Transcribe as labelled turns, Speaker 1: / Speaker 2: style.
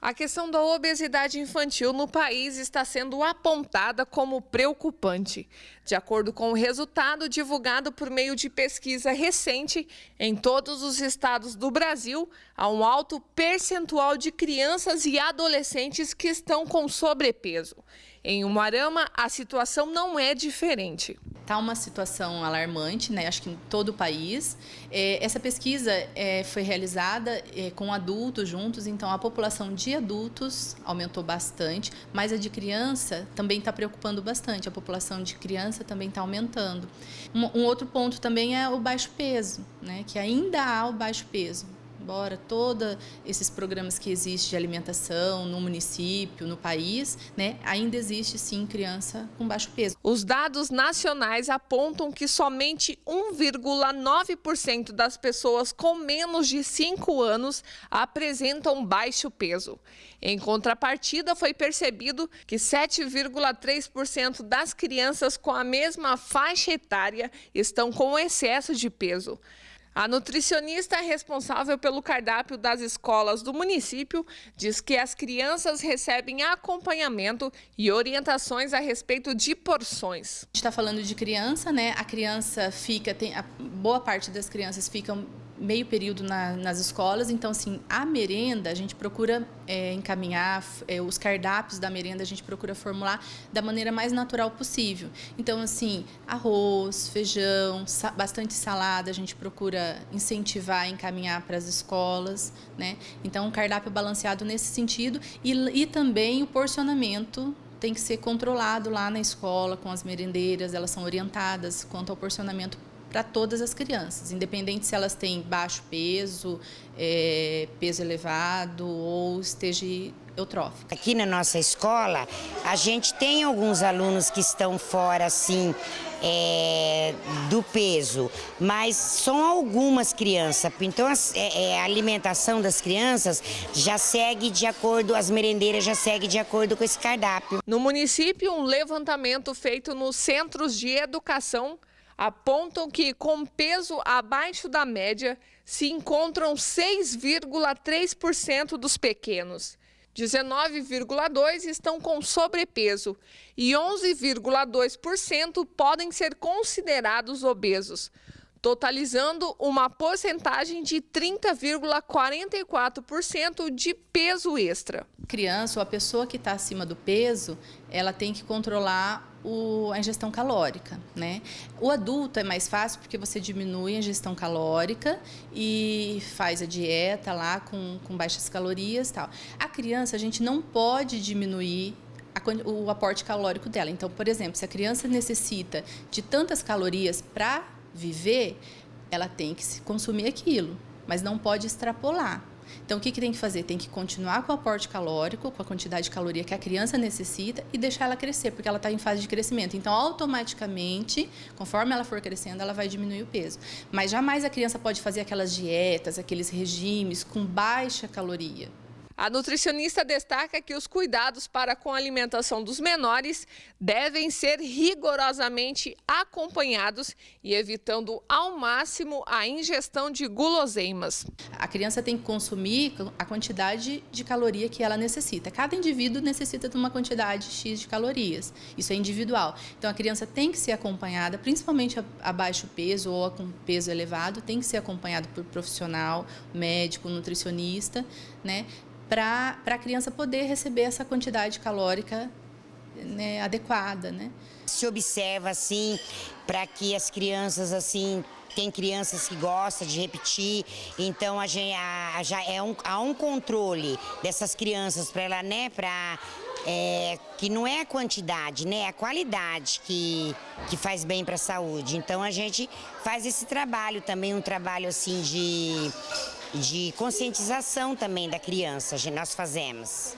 Speaker 1: A questão da obesidade infantil no país está sendo apontada como preocupante. De acordo com o resultado divulgado por meio de pesquisa recente, em todos os estados do Brasil, há um alto percentual de crianças e adolescentes que estão com sobrepeso. Em Umuarama, a situação não é diferente.
Speaker 2: Está uma situação alarmante, né? Acho que em todo o país. Essa pesquisa foi realizada com adultos juntos, então a população de adultos aumentou bastante, mas a de criança também está preocupando bastante, a população de criança também está aumentando. Um outro ponto também é o baixo peso, né? Que ainda há o baixo peso. Embora todos esses programas que existem de alimentação no município, no país, né, ainda existe sim criança com baixo peso.
Speaker 1: Os dados nacionais apontam que somente 1,9% das pessoas com menos de 5 anos apresentam baixo peso. Em contrapartida, foi percebido que 7,3% das crianças com a mesma faixa etária estão com excesso de peso. A nutricionista responsável pelo cardápio das escolas do município diz que as crianças recebem acompanhamento e orientações a respeito de porções.
Speaker 2: A gente está falando de criança, né? A criança boa parte das crianças ficam meio período nas escolas, então assim, a merenda a gente procura encaminhar, os cardápios da merenda a gente procura formular da maneira mais natural possível. Então assim, arroz, feijão, bastante salada, a gente procura incentivar, encaminhar para as escolas, né? Então um cardápio balanceado nesse sentido e também o porcionamento tem que ser controlado lá na escola com as merendeiras, elas são orientadas quanto ao porcionamento para todas as crianças, independente se elas têm baixo peso, peso elevado ou esteja eutrófica.
Speaker 3: Aqui na nossa escola, a gente tem alguns alunos que estão fora, assim, do peso, mas são algumas crianças. Então, a alimentação das crianças já segue de acordo, as merendeiras já seguem de acordo com esse cardápio.
Speaker 1: No município, um levantamento feito nos centros de educação apontam que, com peso abaixo da média, se encontram 6,3% dos pequenos. 19,2% estão com sobrepeso e 11,2% podem ser considerados obesos, totalizando uma porcentagem de 30,44% de peso extra.
Speaker 2: A criança ou a pessoa que está acima do peso, ela tem que controlar a ingestão calórica, né? O adulto é mais fácil porque você diminui a ingestão calórica e faz a dieta lá com baixas calorias e tal. A criança, a gente não pode diminuir o aporte calórico dela. Então, por exemplo, se a criança necessita de tantas calorias para viver, ela tem que consumir aquilo, mas não pode extrapolar. Então, o que tem que fazer? Tem que continuar com o aporte calórico, com a quantidade de caloria que a criança necessita e deixar ela crescer, porque ela está em fase de crescimento. Então, automaticamente, conforme ela for crescendo, ela vai diminuir o peso. Mas jamais a criança pode fazer aquelas dietas, aqueles regimes com baixa caloria.
Speaker 1: A nutricionista destaca que os cuidados para com a alimentação dos menores devem ser rigorosamente acompanhados e evitando ao máximo a ingestão de guloseimas.
Speaker 2: A criança tem que consumir a quantidade de caloria que ela necessita. Cada indivíduo necessita de uma quantidade X de calorias. Isso é individual. Então, a criança tem que ser acompanhada, principalmente a baixo peso ou com peso elevado, tem que ser acompanhado por profissional, médico, nutricionista, né? Para a criança poder receber essa quantidade calórica, né, adequada, né?
Speaker 3: Se observa assim para que as crianças assim, tem crianças que gostam de repetir, então há um controle dessas crianças para ela, né, que não é a quantidade, né, é a qualidade que faz bem para a saúde. Então a gente faz esse trabalho também, um trabalho assim de conscientização também da criança, nós fazemos.